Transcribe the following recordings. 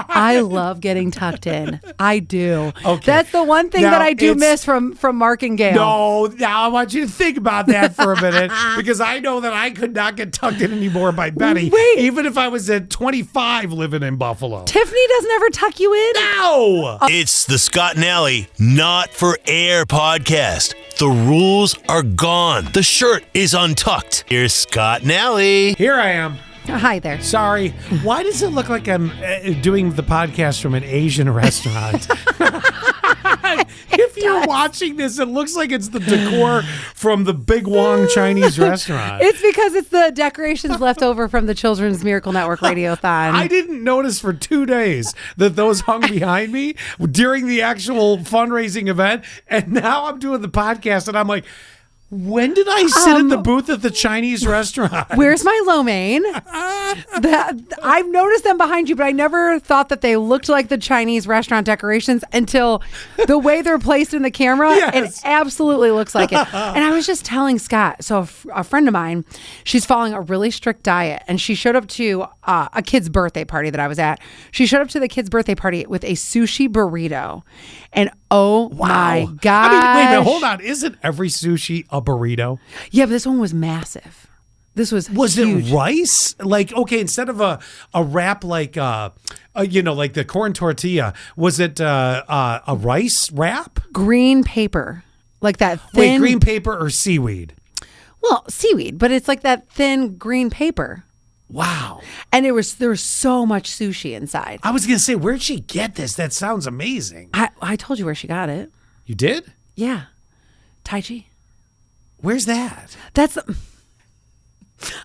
I love getting tucked in. I do. Okay. That's the one thing Now, that I do it's- miss from Mark and Gail. No, now I want you to think about that for a minute because I know that I could not get tucked in anymore by Betty, Wait. even if I was at 25 living in Buffalo. Tiffany doesn't ever tuck you in? No! It's the Scott and Alley Not for Air podcast. The rules are gone. The shirt is untucked. Here's Scott and Alley. Here I am. Hi there. Sorry. Why does it look like I'm doing the podcast from an Asian restaurant? If you're watching this, it looks like it's the decor from the Big Wong Chinese restaurant. It's because it's the decorations left over from the Children's Miracle Network Radiothon. I didn't notice for 2 days that those hung behind me during the actual fundraising event. And now I'm doing the podcast and I'm like, when did I sit at the booth at the Chinese restaurant? Where's my lo mein? I've noticed them behind you, but I never thought that they looked like the Chinese restaurant decorations until the way they're placed in the camera. Yes. It absolutely looks like it. And I was just telling Scott, so a friend of mine, she's following a really strict diet, and she showed up to a kid's birthday party that I was at. She showed up to the kid's birthday party with a sushi burrito. And oh my gosh. I mean, wait a minute, hold on. Isn't every sushi a burrito? Yeah, but this one was massive. This was huge. It rice? Like, okay, instead of a wrap like, like the corn tortilla, was it a rice wrap? Green paper. Like that thin. Wait, green paper or seaweed? Well, seaweed, but it's like that thin green paper. Wow. And there was so much sushi inside. I was going to say, where'd she get this? That sounds amazing. I told you where she got it. You did? Yeah. Tai Chi. Where's that? That's...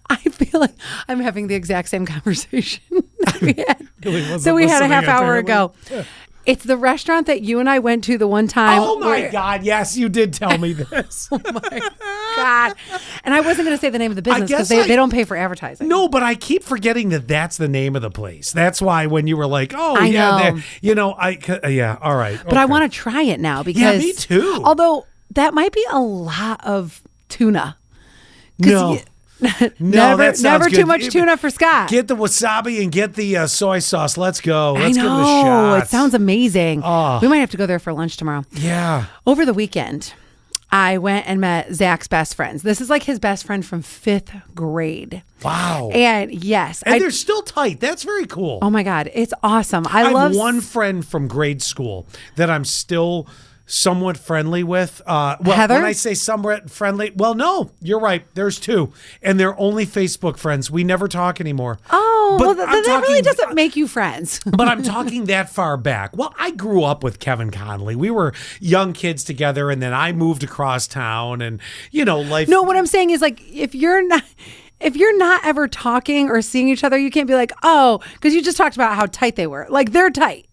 I feel like I'm having the exact same conversation that we had. Really wasn't So we had a listening, half hour apparently. ago. It's the restaurant that you and I went to the one time. Oh my God. Yes, you did tell me this. Oh my God. And I wasn't going to say the name of the business because guess they don't pay for advertising. No, but I keep forgetting that that's the name of the place. That's why when you were like, oh, I yeah, know. yeah, all right. But I want to try it now because... me too. Although that might be a lot of tuna. No. Never that sounds too good. much tuna for Scott. Get the wasabi and get the soy sauce. Let's go. Let's I give it a know. shot. It sounds amazing. Oh. We might have to go there for lunch tomorrow. Yeah. Over the weekend, I went and met Zach's best friends. This is like his best friend from 5th grade. Wow. And yes. And they're still tight. That's very cool. Oh my God. It's awesome. I have love one friend from grade school that I'm still somewhat friendly with. Heather? When I say somewhat friendly, well, no, you're right. There's two. And they're only Facebook friends. We never talk anymore. Oh, But well, that really doesn't make you friends. But I'm talking that far back. Well, I grew up with Kevin Connolly. We were young kids together, and then I moved across town, and, life. No, what I'm saying is like, if you're not ever talking or seeing each other, you can't be like, oh, because you just talked about how tight they were. Like, they're tight.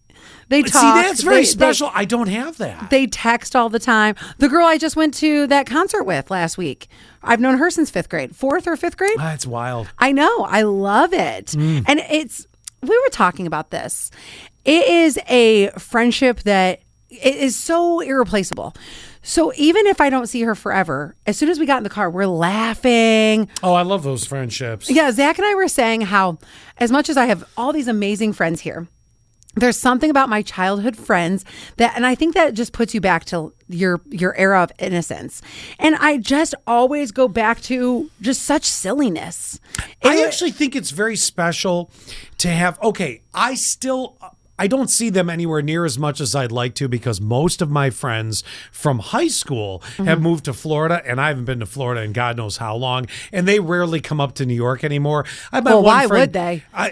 They talk. See, that's very special. I don't have that. They text all the time. The girl I just went to that concert with last week, I've known her since 5th grade. 4th or 5th grade? That's wild. I know. I love it. And we were talking about this. It is a friendship that it is so irreplaceable. So even if I don't see her forever, as soon as we got in the car, we're laughing. Oh, I love those friendships. Yeah, Zach and I were saying how, as much as I have all these amazing friends here, there's something about my childhood friends and I think that just puts you back to your era of innocence. And I just always go back to just such silliness. I actually think it's very special to have, I don't see them anywhere near as much as I'd like to because most of my friends from high school have moved to Florida, and I haven't been to Florida in God knows how long, and they rarely come up to New York anymore. Why would they? I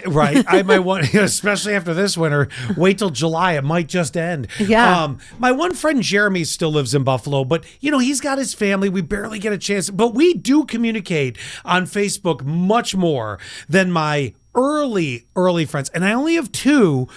have my one, especially after this winter, wait till July, it might just end. Yeah. My one friend Jeremy still lives in Buffalo, but he's got his family. We barely get a chance, but we do communicate on Facebook much more than my early friends. And I only have two.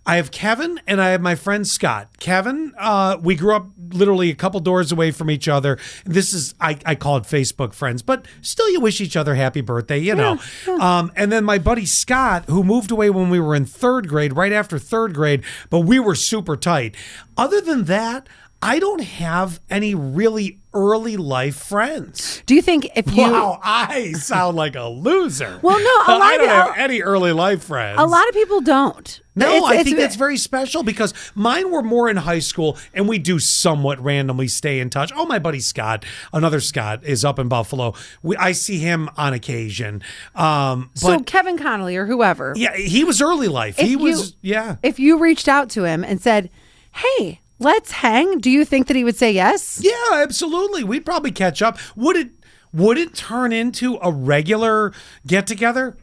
I have Kevin and I have my friend Scott. Kevin, we grew up literally a couple doors away from each other. This is, I call it Facebook friends, but still you wish each other happy birthday, know. And then my buddy Scott, who moved away when we were in 3rd grade, right after 3rd grade, but we were super tight. Other than that, I don't have any really early life friends. Do you think if you Wow, I sound like a loser. Well, no, a lot I of don't it- have any early life friends. a lot of people don't. No, I think that's very special because mine were more in high school, and we do somewhat randomly stay in touch. Oh, my buddy Scott, another Scott, is up in Buffalo. I see him on occasion. so But Kevin Connolly or whoever. yeah, he was early life. He was, yeah. If you reached out to him and said, "Hey, let's hang," do you think that he would say yes? Yeah, absolutely. We'd probably catch up. Would it turn into a regular get together?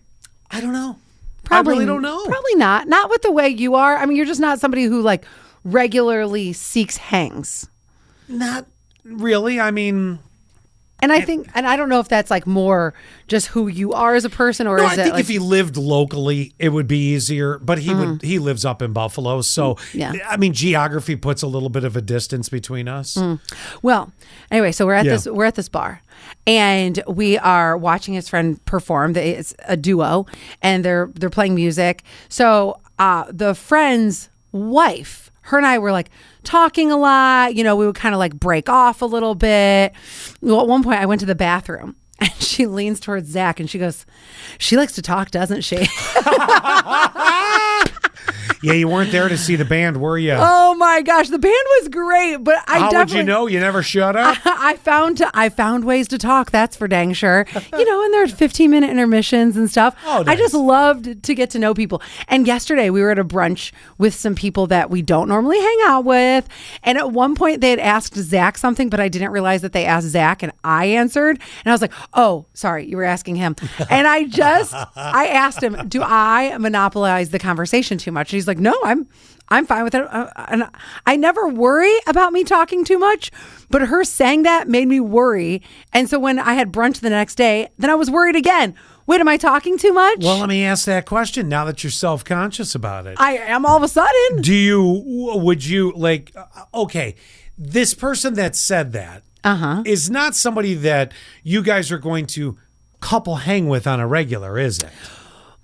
I don't know. Probably I really don't know. Probably not. Not with the way you are. I mean, you're just not somebody who like regularly seeks hangs. Not really. I mean, And I think, and I don't know if that's like more just who you are as a person, or no, is I it think like, if he lived locally, it would be easier. But he lives up in Buffalo, so Yeah. I mean, geography puts a little bit of a distance between us. Well, anyway, so we're at Yeah. we're at this bar, and we are watching his friend perform. It's a duo, and they're playing music. So the friend's wife, her and I were like talking a lot. You know, we would kind of like break off a little bit. Well, at one point, I went to the bathroom. And she leans towards Zach and she goes, "She likes to talk, doesn't she?" Yeah, you weren't there to see the band, were you? Oh my gosh, the band was great, but I How would definitely you know? You never shut up. I found ways to talk. That's for dang sure. You know, and there's 15-minute intermissions and stuff. Oh, I just nice. loved to get to know people. And yesterday we were at a brunch with some people that we don't normally hang out with. And at one point they had asked Zach something, but I didn't realize that they asked Zach, and I answered. And I was like, "Oh, sorry, you were asking him." And I asked him, "Do I monopolize the conversation too much?" And he's like, "No, I'm fine with it." And I never worry about me talking too much, but her saying that made me worry. And so when I had brunch the next day, then I was worried again. Wait, am I talking too much? Well, let me ask that question now that you're self-conscious about it. I am all of a sudden. Would you like, okay, this person that said that is not somebody that you guys are going to couple hang with on a regular, is it?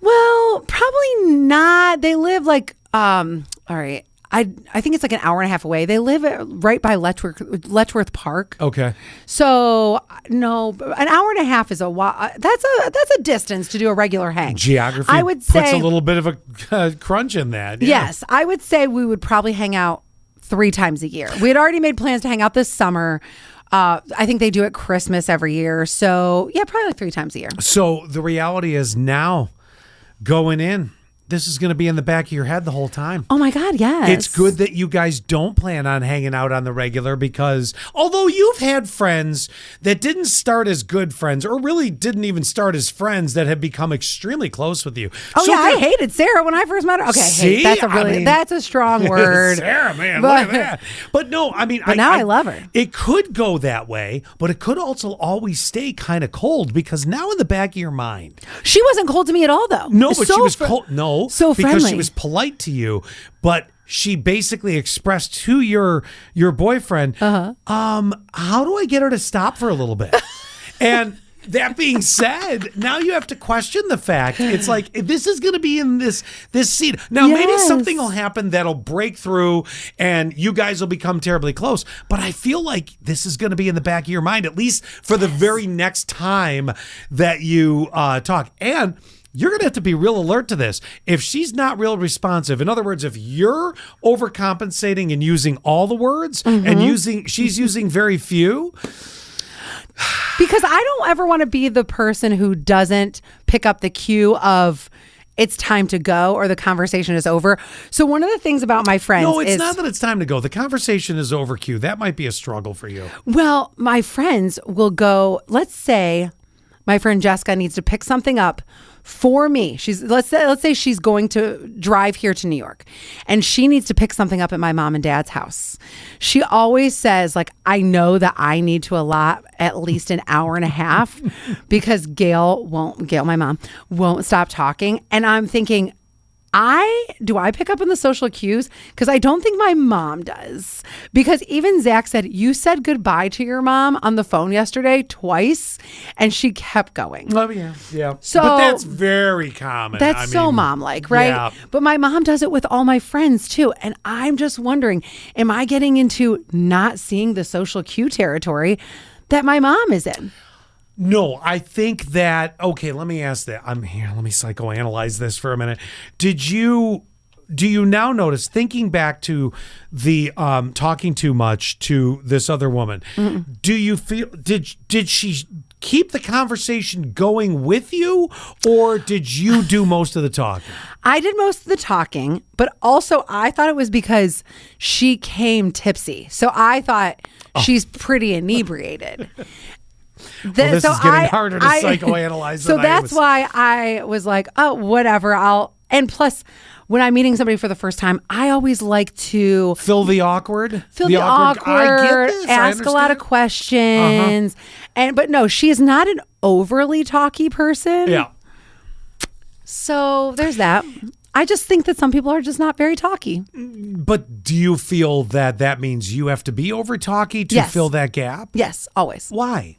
Well, probably not. They live like, all right. I think it's like an hour and a half away. They live right by Letchworth Park. Okay. So no, an hour and a half is a while. That's a distance to do a regular hang. Geography I would puts say a little bit of a crunch in that. Yeah. Yes, I would say we would probably hang out 3 times a year. We had already made plans to hang out this summer. I think they do it Christmas every year. So yeah, probably like 3 times a year. So the reality is now going in, this is going to be in the back of your head the whole time. Oh my God, yes. It's good that you guys don't plan on hanging out on the regular because although you've had friends that didn't start as good friends or really didn't even start as friends that have become extremely close with you. Oh So yeah, I there- hated Sarah when I first met her. Okay, See? that's a I mean- that's a strong word. Sarah, man, But- look at that. But no, I mean, But now I love her. It could go that way, but it could also always stay kind of cold because now in the back of your mind, She wasn't cold to me at all, though. no, but So she was fr- cold. No, so because friendly. she was polite to you, but she basically expressed to your boyfriend, how do I get her to stop for a little bit? And that being said, now you have to question the fact. It's like this is going to be in this scene. Now maybe Yes. something will happen that'll break through, and you guys will become terribly close. But I feel like this is going to be in the back of your mind at least for the very next time that you talk. And you're going to have to be real alert to this. If she's not real responsive, in other words, if you're overcompensating and using all the words and she's using very few. Because I don't ever want to be the person who doesn't pick up the cue of it's time to go or the conversation is over. So one of the things about my friends No, it's is not that it's time to go. The conversation is over, Q. That might be a struggle for you. well, my friends will go, let's say my friend Jessica needs to pick something up for me. Let's say she's going to drive here to New York and she needs to pick something up at my mom and dad's house. She always says, like, I know that I need to allot at least an hour and a half because Gail, my mom, won't stop talking. And I'm thinking, do I pick up on the social cues? Because I don't think my mom does. Because even Zach said, you said goodbye to your mom on the phone yesterday twice, and she kept going. Oh, yeah. Yeah. So but that's very common. That's so mom-like, right? Yeah. But my mom does it with all my friends too. And I'm just wondering, am I getting into not seeing the social cue territory that my mom is in? No, I think that, okay, let me ask that. I'm here. Let me psychoanalyze this for a minute. Do you now notice, thinking back to the talking too much to this other woman, do you feel, did she keep the conversation going with you, or did you do most of the talking? I did most of the talking, but also I thought it was because she came tipsy. So I thought she's pretty inebriated. Well, this is getting harder to psychoanalyze. So that's why I was like, oh, whatever. And plus, when I'm meeting somebody for the first time, I always like to fill the awkward. I get this. Ask a lot of questions. But no, she is not an overly talky person. Yeah. So there's that. I just think that some people are just not very talky. But do you feel that means you have to be over talky to fill that gap? Yes, always. Why?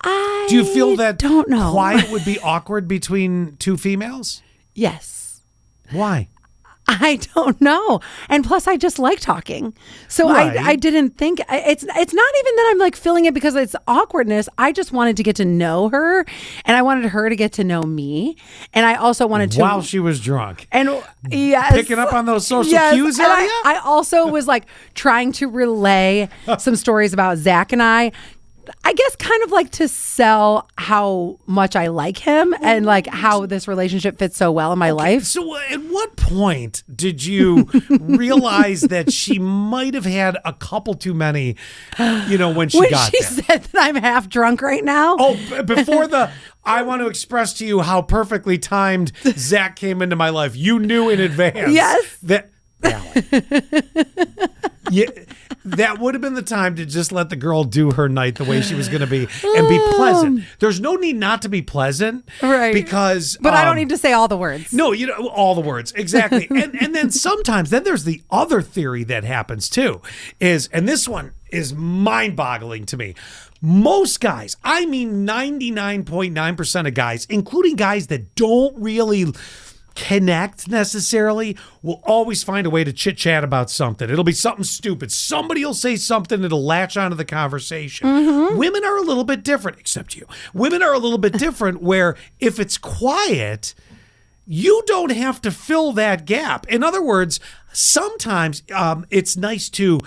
Do you feel that don't know. quiet would be awkward between two females? Yes. Why? I don't know. And plus, I just like talking. So Right. I didn't think, it's not even that I'm like feeling it because it's awkwardness. I just wanted to get to know her, and I wanted her to get to know me. And I also wanted to. While she was drunk. And yes. Picking up on those social cues, and are ya? I also was like trying to relay some stories about Zach and I guess kind of like to sell how much I like him and like how this relationship fits so well in my life. So at what point did you realize that she might have had a couple too many, when she got there? Said that I'm half drunk right now. Oh, before I want to express to you how perfectly timed Zach came into my life. You knew in advance. Yes. Yeah, that would have been the time to just let the girl do her night the way she was going to be and be pleasant. There's no need not to be pleasant. Right. Because... But I don't need to say all the words. No, all the words. Exactly. and then sometimes, then there's the other theory that happens too, and this one is mind-boggling to me. Most guys, I mean 99.9% of guys, including guys that don't really connect necessarily, will always find a way to chit chat about something. It'll be something stupid. Somebody will say something that'll latch onto the conversation. Women are a little bit different, except you. Women are a little bit different where if it's quiet, you don't have to fill that gap. In other words, sometimes it's nice to,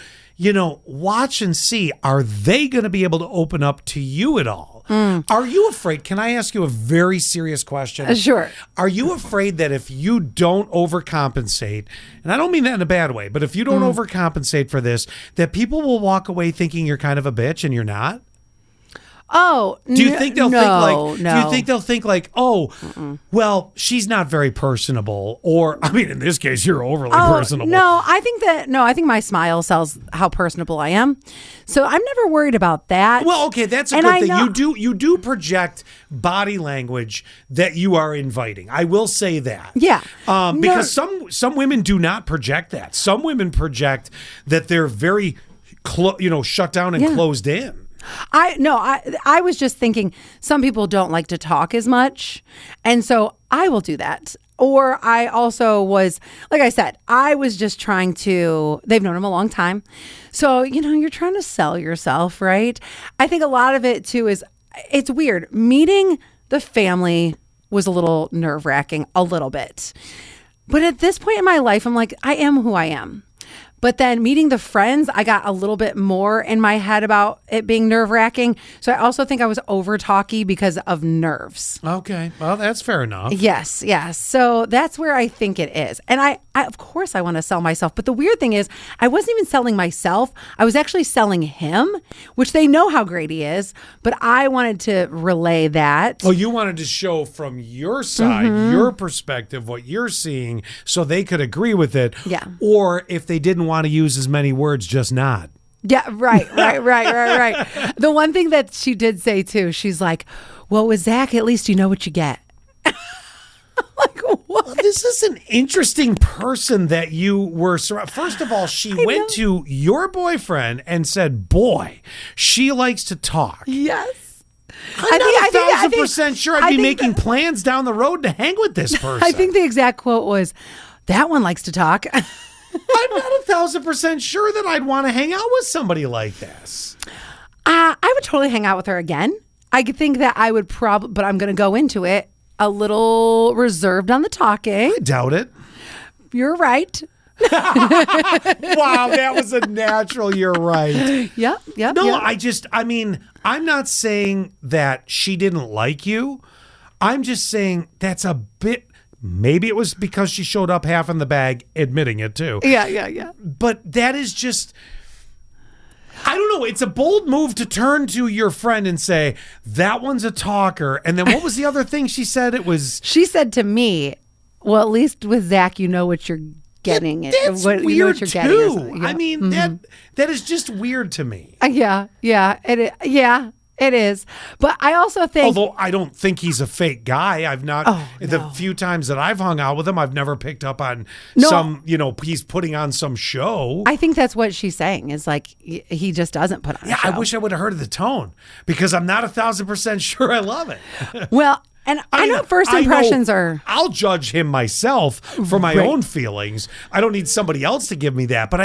watch and see, are they going to be able to open up to you at all? Are you afraid? Can I ask you a very serious question? Sure. Are you afraid that if you don't overcompensate, and I don't mean that in a bad way, but if you don't overcompensate for this, that people will walk away thinking you're kind of a bitch and you're not? Oh, do you think they'll no. Do you think they'll think like, oh, well, she's not very personable, or I mean, in this case, you're overly personable. No, I think my smile sells how personable I am. So I'm never worried about that. Well, okay, that's a good thing. You do project body language that you are inviting. I will say that. Yeah. Because some women do not project that. Some women project that they're very shut down and closed in. I was just thinking some people don't like to talk as much. And so I will do that. Or I also was, like I said, I was just trying to, they've known him a long time. So, you're trying to sell yourself, right? I think a lot of it too is, it's weird. Meeting the family was a little nerve-wracking, a little bit. But at this point in my life, I'm like, I am who I am. But then meeting the friends, I got a little bit more in my head about it being nerve-wracking. So I also think I was over-talky because of nerves. Okay. Well, that's fair enough. Yes. So that's where I think it is. And I of course, I want to sell myself. But the weird thing is, I wasn't even selling myself. I was actually selling him, which they know how great he is. But I wanted to relay that. Oh, you wanted to show from your side, your perspective, what you're seeing, so they could agree with it. Yeah. Or if they didn't want to use as many words, just nod. Yeah, right. The one thing that she did say too, she's like, well, with Zach, at least you know what you get. like, what? This is an interesting person that you were surrounded. First of all, she went to your boyfriend and said, boy, she likes to talk. Yes. I'm not 1,000% sure I'd be making plans down the road to hang with this person. I think the exact quote was, that one likes to talk. I'm not 1,000% sure that I'd want to hang out with somebody like this. I would totally hang out with her again. I could think that I would probably, but I'm going to go into it a little reserved on the talking. I doubt it. You're right. Wow, that was a natural. You're right. Yep. No, I'm not saying that she didn't like you. I'm just saying that's a bit, maybe it was because she showed up half in the bag, admitting it too. Yeah. But that is just, I don't know. It's a bold move to turn to your friend and say, that one's a talker. And then what was the other thing she said? She said to me, well, at least with Zach, you know what you're getting. That's weird you know what you're too. Getting. Yeah. I mean, that is just weird to me. Yeah. It is. But I also think, although I don't think he's a fake guy. I've not, the few times that I've hung out with him, I've never picked up on he's putting on some show. I think that's what she's saying is like, he just doesn't put on a show. I wish I would have heard the tone because I'm not 1,000% sure I love it. Well, and I know first impressions are... I'll judge him myself for my own feelings. I don't need somebody else to give me that. But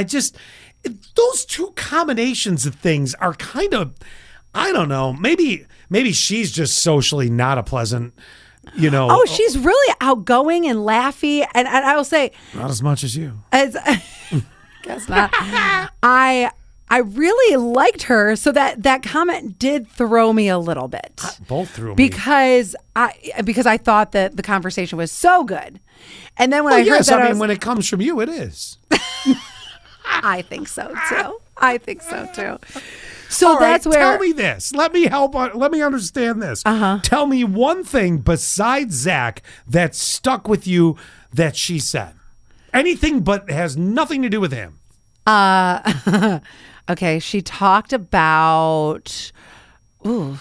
those two combinations of things are kind of, I don't know. Maybe she's just socially not a pleasant, Oh, she's really outgoing and laughy. And I will say... Not as much as you. Guess not. I really liked her, so that comment did throw me a little bit. Both threw me. Because I thought that the conversation was so good. And then when I heard that, when it comes from you, it is. I think so too. So all that's right, where... Tell me this. Let me understand this. Tell me one thing besides Zach that stuck with you that she said. Anything but has nothing to do with him. Okay, she talked about... Ooh.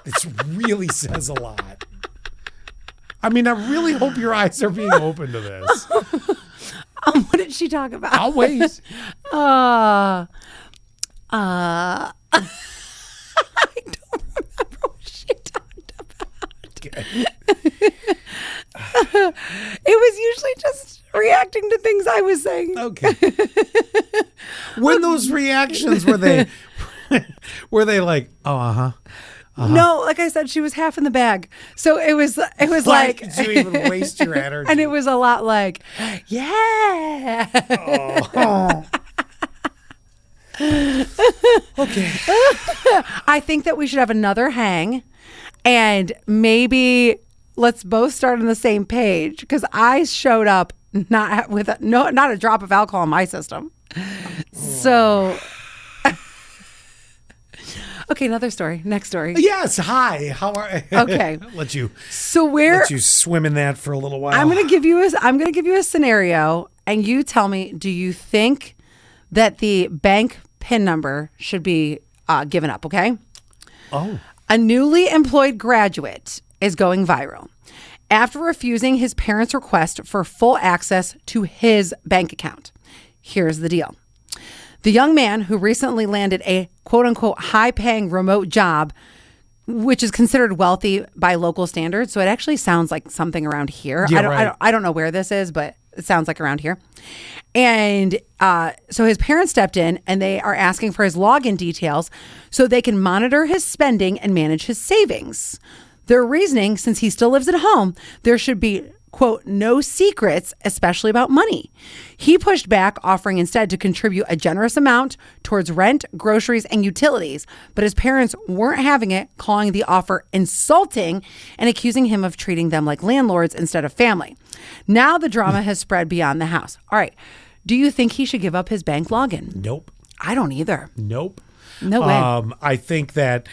This really says a lot. I mean, I really hope your eyes are being open to this. What did she talk about? I'll wait. I don't remember what she talked about. Okay. It was usually just reacting to things I was saying. Okay. When those reactions were they like, oh, uh-huh. No, like I said, she was half in the bag. So it was Why like, did you even waste your energy? and it was a lot like, yeah. Oh. Okay. I think that we should have another hang, and maybe let's both start on the same page because I showed up not a drop of alcohol in my system. So. Okay, another story. Next story. Yes. Hi. How are? Okay. Let you swim in that for a little while. I'm gonna give you a scenario, and you tell me: do you think that the bank PIN number should be given up? Okay. Oh. A newly employed graduate is going viral after refusing his parents' request for full access to his bank account. Here's the deal. The young man who recently landed a quote-unquote high-paying remote job, which is considered wealthy by local standards, so it actually sounds like something around here. Yeah, I don't know where this is, but it sounds like around here. And so his parents stepped in, and they are asking for his login details so they can monitor his spending and manage his savings. Their reasoning, since he still lives at home, there should be, quote, no secrets, especially about money. He pushed back, offering instead to contribute a generous amount towards rent, groceries, and utilities. But his parents weren't having it, calling the offer insulting and accusing him of treating them like landlords instead of family. Now the drama has spread beyond the house. All right. Do you think he should give up his bank login? Nope. I don't either. Nope. No way. I think that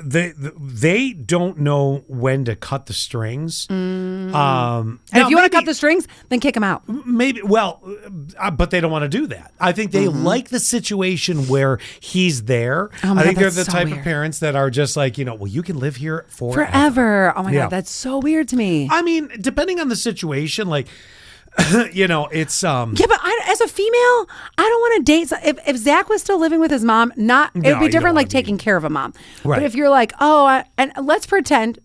they don't know when to cut the strings. And if you want to cut the strings, then kick them out. Maybe, but they don't want to do that. I think they like the situation where he's there. Oh my I think God, they're the that's so type weird. of parents that are just like, well, you can live here Forever. Oh my Yeah. God, that's so weird to me. I mean, depending on the situation, like, it's Yeah, but as a female, I don't want to date. If Zach was still living with his mom, it No, would you be don't different, like wanna taking care of a mom. Right. But if you're like, and let's pretend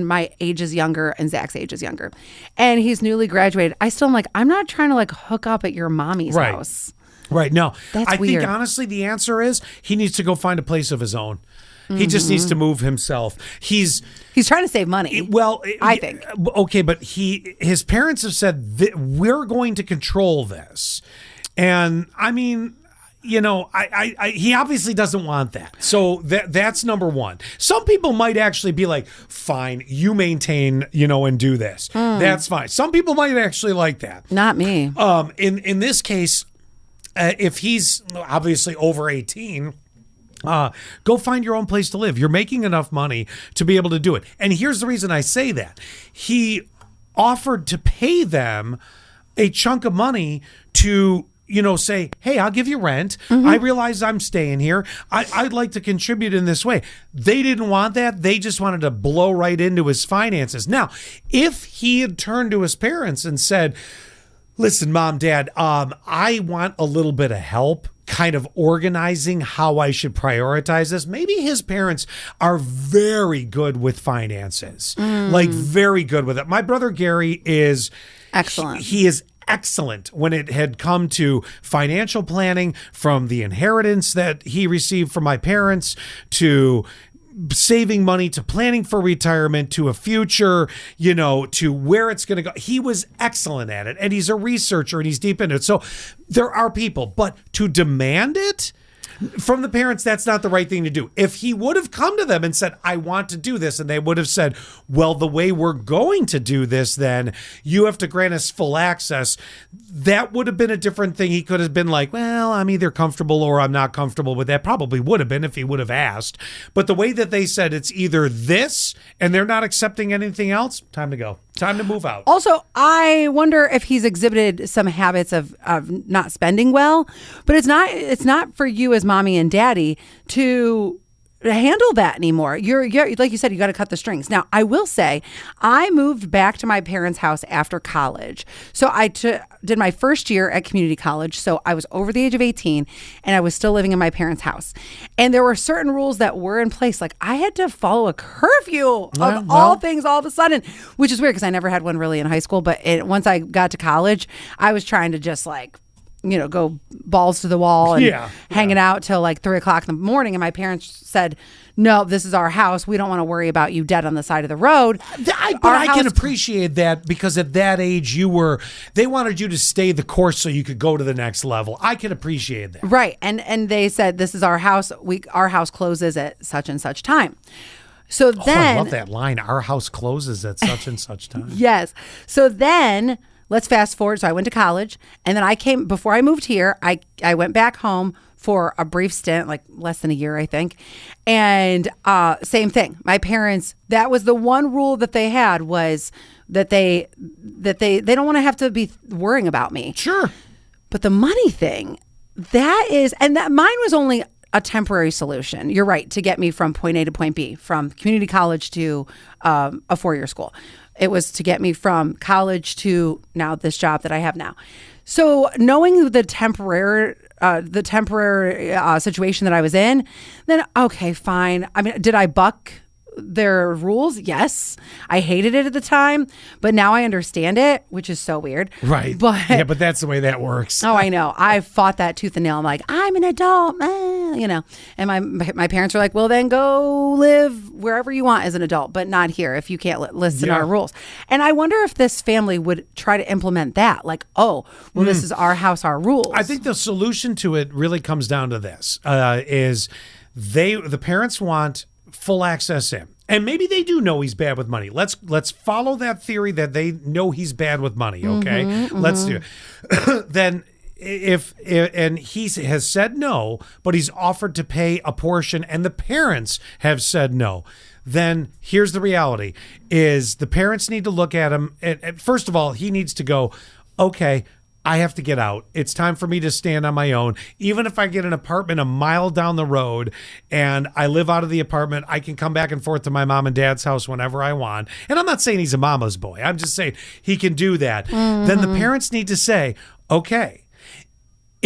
my age is younger and Zach's age is younger, and he's newly graduated, I still am like, I'm not trying to like hook up at your mommy's Right. house. Right. No, That's I weird. think honestly, the answer is he needs to go find a place of his own. He just needs to move himself. He's trying to save money. I think. Okay, but his parents have said that we're going to control this, and I mean, he obviously doesn't want that. So that's number one. Some people might actually be like, fine, you maintain, and do this. That's fine. Some people might actually like that. Not me. In this case, if he's obviously over 18. Go find your own place to live. You're making enough money to be able to do it. And here's the reason I say that. He offered to pay them a chunk of money to, say, hey, I'll give you rent. I realize I'm staying here. I'd like to contribute in this way. They didn't want that. They just wanted to blow right into his finances. Now, if he had turned to his parents and said, listen, Mom, Dad, I want a little bit of help kind of organizing how I should prioritize this. Maybe his parents are very good with finances, like very good with it. My brother Gary is Excellent. He is excellent when it had come to financial planning, from the inheritance that he received from my parents to saving money, to planning for retirement, to a future, to where it's going to go. He was excellent at it, and he's a researcher and he's deep into it. So there are people, but to demand it from the parents, that's not the right thing to do. If he would have come to them and said, I want to do this, and they would have said, well, the way we're going to do this, then you have to grant us full access, that would have been a different thing. He could have been like, well, I'm either comfortable or I'm not comfortable with that. Probably would have been if he would have asked. But the way that they said it's either this and they're not accepting anything else, time to go. Time to move out. Also, I wonder if he's exhibited some habits of not spending well, but it's not for you as mommy and daddy to handle that anymore. You're like you said, you got to cut the strings. Now, I will say, I moved back to my parents' house after college. So I did my first year at community college. So I was over the age of 18 and I was still living in my parents' house. And there were certain rules that were in place. Like I had to follow a curfew of all things all of a sudden, which is weird because I never had one really in high school. But once I got to college, I was trying to just like, go balls to the wall and hanging out till like 3:00 in the morning. And my parents said, no, this is our house. We don't want to worry about you dead on the side of the road. I can appreciate that because at that age they wanted you to stay the course so you could go to the next level. I can appreciate that. Right. And they said, this is our house. Our house closes at such and such time. So then I love that line. Our house closes at such and such time. Yes. So then let's fast forward. So I went to college, and then before I moved here, I went back home for a brief stint, like less than a year, I think. And same thing. My parents, that was the one rule that they had, was that they don't want to have to be worrying about me. Sure. But the money thing, that mine was only a temporary solution. You're right, to get me from point A to point B, from community college to a 4-year school. It was to get me from college to now this job that I have now. So knowing the temporary situation that I was in, then okay, fine. I mean, did I buck their rules? Yes. I hated it at the time, but now I understand it, which is so weird. Right. But that's the way that works. Oh, I know. I fought that tooth and nail. I'm like, I'm an adult, and my parents were like, well, then go live wherever you want as an adult, but not here if you can't listen to our rules. And I wonder if this family would try to implement that. Like, oh, well, this is our house, our rules. I think the solution to it really comes down to this: is the parents want full access in. And maybe they do know he's bad with money. Let's follow that theory that they know he's bad with money, okay? Let's do it. Then if and he has said no, but he's offered to pay a portion, and the parents have said no, then here's the reality: is the parents need to look at him. And first of all, he needs to go, okay, I have to get out. It's time for me to stand on my own. Even if I get an apartment a mile down the road and I live out of the apartment, I can come back and forth to my mom and dad's house whenever I want. And I'm not saying he's a mama's boy. I'm just saying he can do that. Then the parents need to say, okay,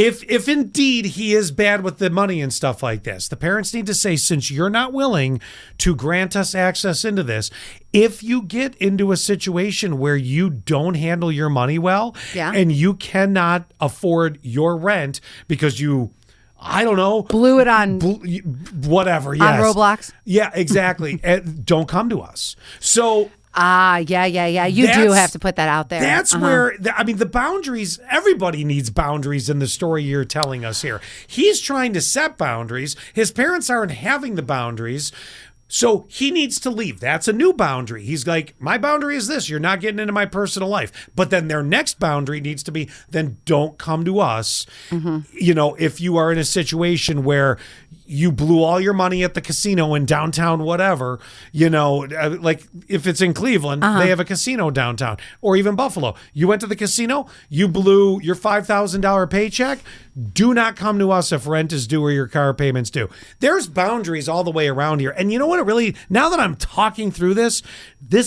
if indeed he is bad with the money and stuff like this, the parents need to say, since you're not willing to grant us access into this, if you get into a situation where you don't handle your money well, and you cannot afford your rent because you, I don't know, blew it on whatever, yes. On Roblox? Yeah, exactly. Don't come to us. So yeah. You do have to put that out there. That's where, the boundaries, everybody needs boundaries in the story you're telling us here. He's trying to set boundaries. His parents aren't having the boundaries. So he needs to leave. That's a new boundary. He's like, my boundary is this. You're not getting into my personal life. But then their next boundary needs to be, then don't come to us. If you are in a situation where you blew all your money at the casino in downtown, whatever, like if it's in Cleveland, they have a casino downtown, or even Buffalo. You went to the casino, you blew your $5,000 paycheck. Do not come to us if rent is due or your car payment's due. There's boundaries all the way around here. And you know what? Now that I'm talking through this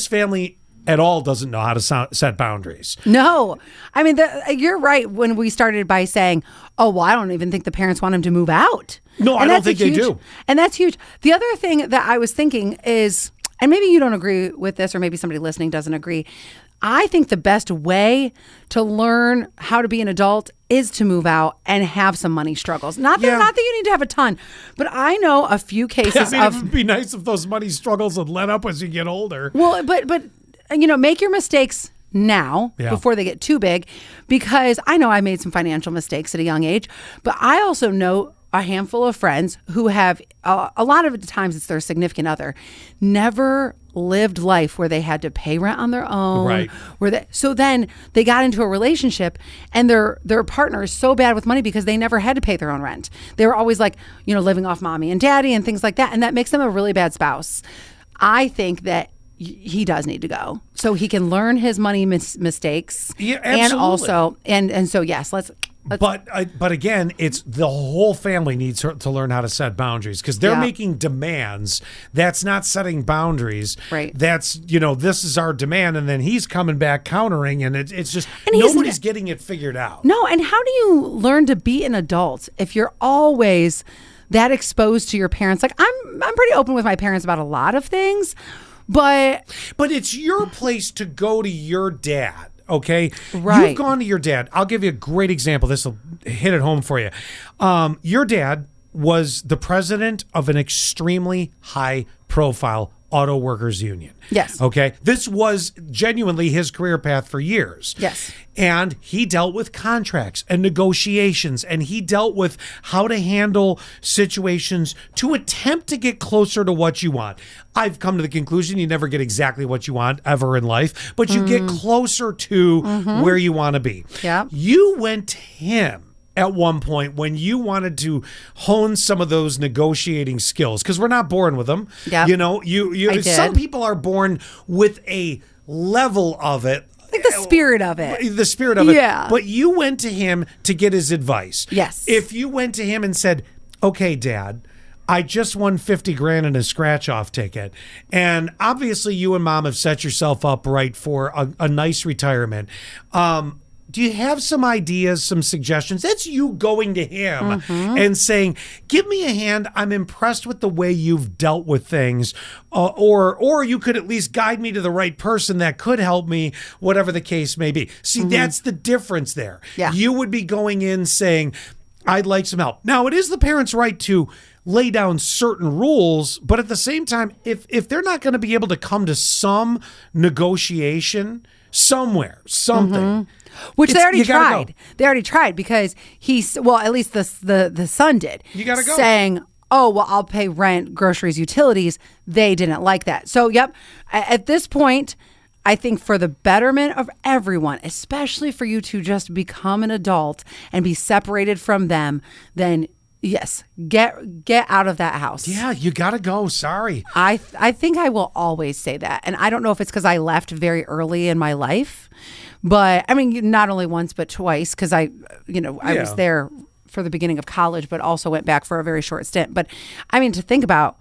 family at all doesn't know how to set boundaries. No. You're right when we started by saying, oh, well, I don't even think the parents want him to move out. No, I don't think they do. And that's huge. The other thing that I was thinking is, and maybe you don't agree with this, or maybe somebody listening doesn't agree, I think the best way to learn how to be an adult is to move out and have some money struggles. Not that you need to have a ton, but I know a few cases it would be nice if those money struggles would let up as you get older. Well, but make your mistakes now before they get too big, because I know I made some financial mistakes at a young age, but I also know a handful of friends who have, a lot of the times it's their significant other, never lived life where they had to pay rent on their own. Right. So then they got into a relationship and their partner is so bad with money because they never had to pay their own rent. They were always like, living off mommy and daddy and things like that. And that makes them a really bad spouse. I think that he does need to go so he can learn his money mistakes. Yeah, absolutely. And also, and so, yes, let's. But again, it's the whole family needs to learn how to set boundaries, because they're making demands. That's not setting boundaries. Right. That's, this is our demand, and then he's coming back countering, and it's just nobody's getting it figured out. No, and how do you learn to be an adult if you're always that exposed to your parents? Like I'm pretty open with my parents about a lot of things, but it's your place to go to your dad. Okay. Right. You've gone to your dad. I'll give you a great example. This will hit it home for you. Your dad was the president of an extremely high profile auto workers union. Yes. Okay. This was genuinely his career path for years. Yes. And he dealt with contracts and negotiations, and he dealt with how to handle situations to attempt to get closer to what you want. I've come to the conclusion you never get exactly what you want ever in life, but you get closer to where you want to be. Yeah. You went to him at one point when you wanted to hone some of those negotiating skills, because we're not born with them. Yeah. You some people are born with a level of it. Like the spirit of it. The spirit of it. Yeah. But you went to him to get his advice. Yes. If you went to him and said, okay, Dad, I just won $50,000 in a scratch-off ticket, and obviously you and Mom have set yourself up right for a nice retirement. Do you have some ideas, some suggestions? That's you going to him and saying, give me a hand. I'm impressed with the way you've dealt with things. Or you could at least guide me to the right person that could help me, whatever the case may be. See, that's the difference there. Yeah. You would be going in saying, I'd like some help. Now, it is the parents' right to lay down certain rules, but at the same time, if they're not going to be able to come to some negotiation somewhere, something. Which they already tried. Go. They already tried because at least the son did. You got to go. Saying, oh, well, I'll pay rent, groceries, utilities. They didn't like that. So, yep. At this point, I think for the betterment of everyone, especially for you to just become an adult and be separated from them, then yes, get out of that house. Yeah, you got to go. Sorry. I think I will always say that. And I don't know if it's because I left very early in my life, but I mean, not only once, but twice, because I was there for the beginning of college, but also went back for a very short stint. But I mean, to think about,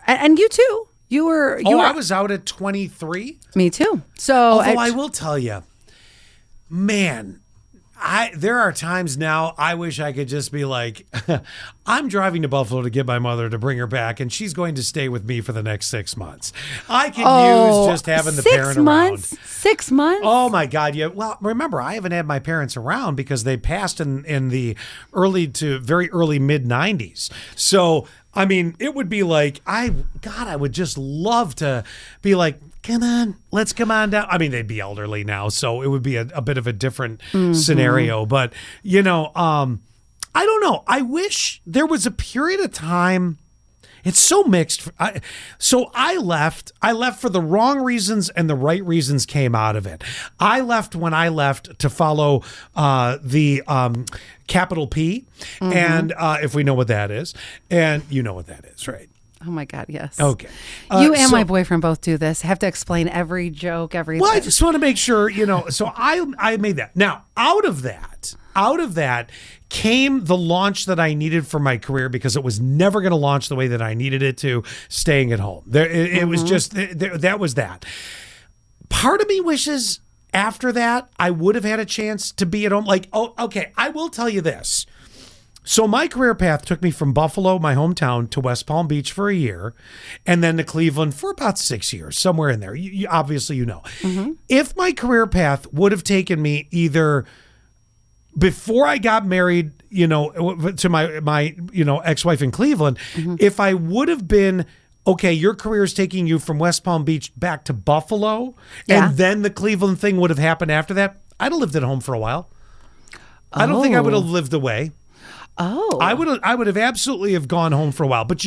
and you too. I was out at 23. Me too. So, although I will tell you, man, there are times now I wish I could just be like, I'm driving to Buffalo to get my mother to bring her back, and she's going to stay with me for the next 6 months. I could use just having the parent around. 6 months? Oh my God! Yeah. Well, remember, I haven't had my parents around because they passed in the early to very early mid 90s. So. I mean, it would be like, I would just love to be like, come on, let's come on down. I mean, they'd be elderly now, so it would be a bit of a different scenario. But, I don't know. I wish there was a period of time. It's so mixed. I left for the wrong reasons, and the right reasons came out of it. I left when I left to follow the capital P, and if we know what that is, and you know what that is, right? Oh my God, yes. Okay. You and my boyfriend both do this. Have to explain every joke, everything. Well, I just want to make sure, so I made that. Now, out of that came the launch that I needed for my career, because it was never going to launch the way that I needed it to, staying at home. It was just, that was that. Part of me wishes after that I would have had a chance to be at home. Like, oh, okay, I will tell you this. So my career path took me from Buffalo, my hometown, to West Palm Beach for a year, and then to Cleveland for about 6 years, somewhere in there. You obviously, If my career path would have taken me either before I got married, to my ex-wife in Cleveland, if I would have been, okay, your career is taking you from West Palm Beach back to Buffalo, and then the Cleveland thing would have happened after that, I'd have lived at home for a while. I don't think I would have lived away. Oh, I would have absolutely have gone home for a while. But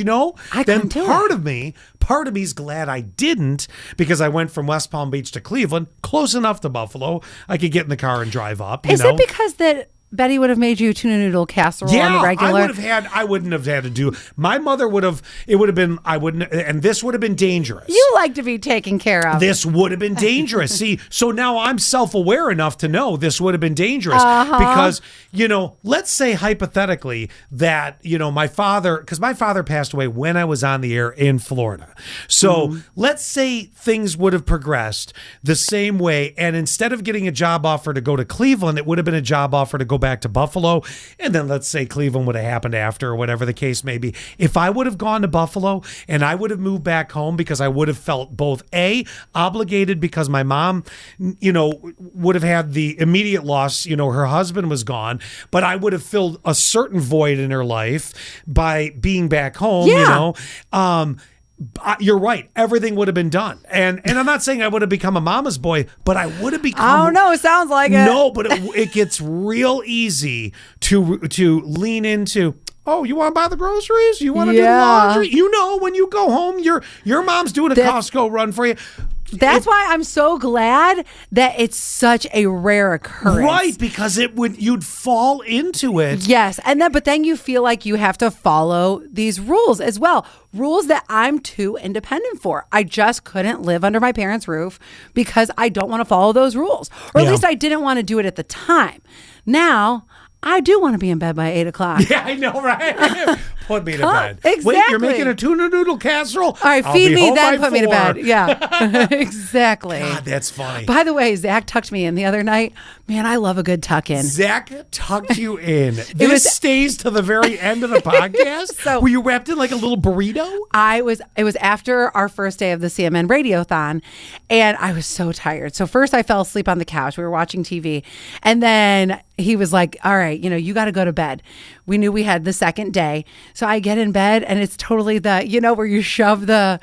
then part of me's glad I didn't, because I went from West Palm Beach to Cleveland, close enough to Buffalo. I could get in the car and drive up. Is it because that Betty would have made you tuna noodle casserole on the regular? I wouldn't have had to do. My mother would have. It would have been. I wouldn't. And this would have been dangerous. You like to be taken care of. This would have been dangerous. See, so now I'm self-aware enough to know this would have been dangerous, because let's say hypothetically that my father, because my father passed away when I was on the air in Florida. So let's say things would have progressed the same way, and instead of getting a job offer to go to Cleveland, it would have been a job offer to go back to Buffalo, and then let's say Cleveland would have happened after, or whatever the case may be. If I would have gone to Buffalo and I would have moved back home, because I would have felt both obligated, because my mom, would have had the immediate loss, her husband was gone, but I would have filled a certain void in her life by being back home, you're right. Everything would have been done. And I'm not saying I would have become a mama's boy, but I would have become. Oh, no, it sounds like it. No, but it gets real easy to lean into. Oh, you want to buy the groceries? You want to do the laundry? When you go home, your mom's doing a Costco run for you. That's why I'm so glad that it's such a rare occurrence. Right, because you'd fall into it. Yes, but then you feel like you have to follow these rules as well. Rules that I'm too independent for. I just couldn't live under my parents' roof because I don't want to follow those rules. Or at least I didn't want to do it at the time. Now, I do want to be in bed by 8 o'clock. Yeah, I know, right? Put me to bed. Exactly. Wait, you're making a tuna noodle casserole? All right, feed me, then put me to bed. Yeah, exactly. God, that's funny. By the way, Zach tucked me in the other night. Man, I love a good tuck in. Zach tucked you in. This stays to the very end of the podcast? Were you wrapped in like a little burrito? It was after our first day of the CMN Radiothon, and I was so tired. So first I fell asleep on the couch. We were watching TV, and then he was like, all right, you got to go to bed. We knew we had the second day. So I get in bed, and it's totally the, where you shove the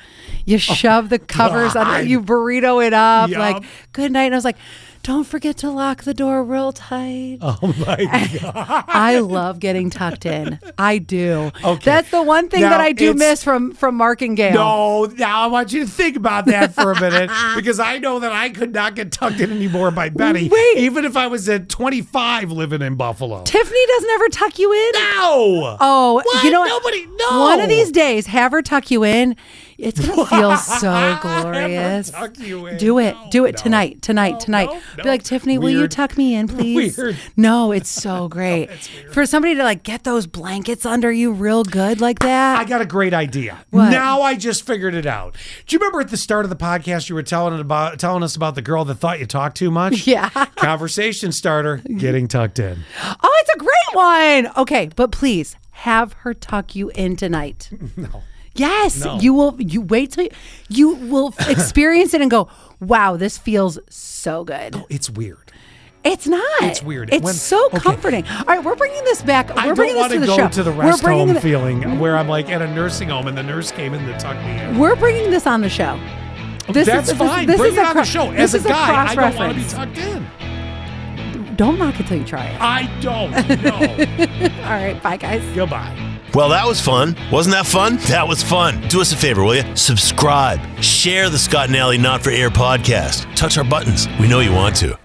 covers under, you burrito it up, like, good night. And I was like, Don't forget to lock the door real tight. Oh my God. I love getting tucked in. I do. Okay. That's the one thing Now, that I do it's- miss from Mark and Gail. No, now I want you to think about that for a minute because I know that I could not get tucked in anymore by Betty, Wait. even if I was at 25 living in Buffalo. Tiffany doesn't ever tuck you in? No. Oh, What? you know what? Nobody, no. One of these days, have her tuck you in. It's going to feel so Have her glorious. tuck you in. Do it. No, Do it no. tonight. No. Be like, Tiffany, will you Weird. tuck me in, please? Weird. No, it's so great. For somebody to like get those blankets under you real good like that. I got a great idea. What? Now I just figured it out. Do you remember at the start of the podcast you were telling us about the girl that thought you talked too much? Yeah. Conversation starter, getting tucked in. Oh, it's a great one. Okay, but please have her tuck you in tonight. No. Yes, No. you will. You wait till you will experience it and go, wow, this feels so good. It's weird. It's not. It's weird. It's When- so okay. comforting. All right, we're bringing this back. I We're don't bringing want this to to the go show. to the We're rest bringing home the- feeling where I'm like at a nursing home and the nurse came in to tuck me in. We're bringing this on the show. That's fine. This Bring is it a on the show. This As a is guy, I don't want to be cross-reference. tucked in. Don't knock it till you try it. I don't know. All right, bye, guys. Goodbye. Well, that was fun. Wasn't that fun? That was fun. Do us a favor, will you? Subscribe. Share the Scott and Alley Not for Air podcast. Touch our buttons. We know you want to.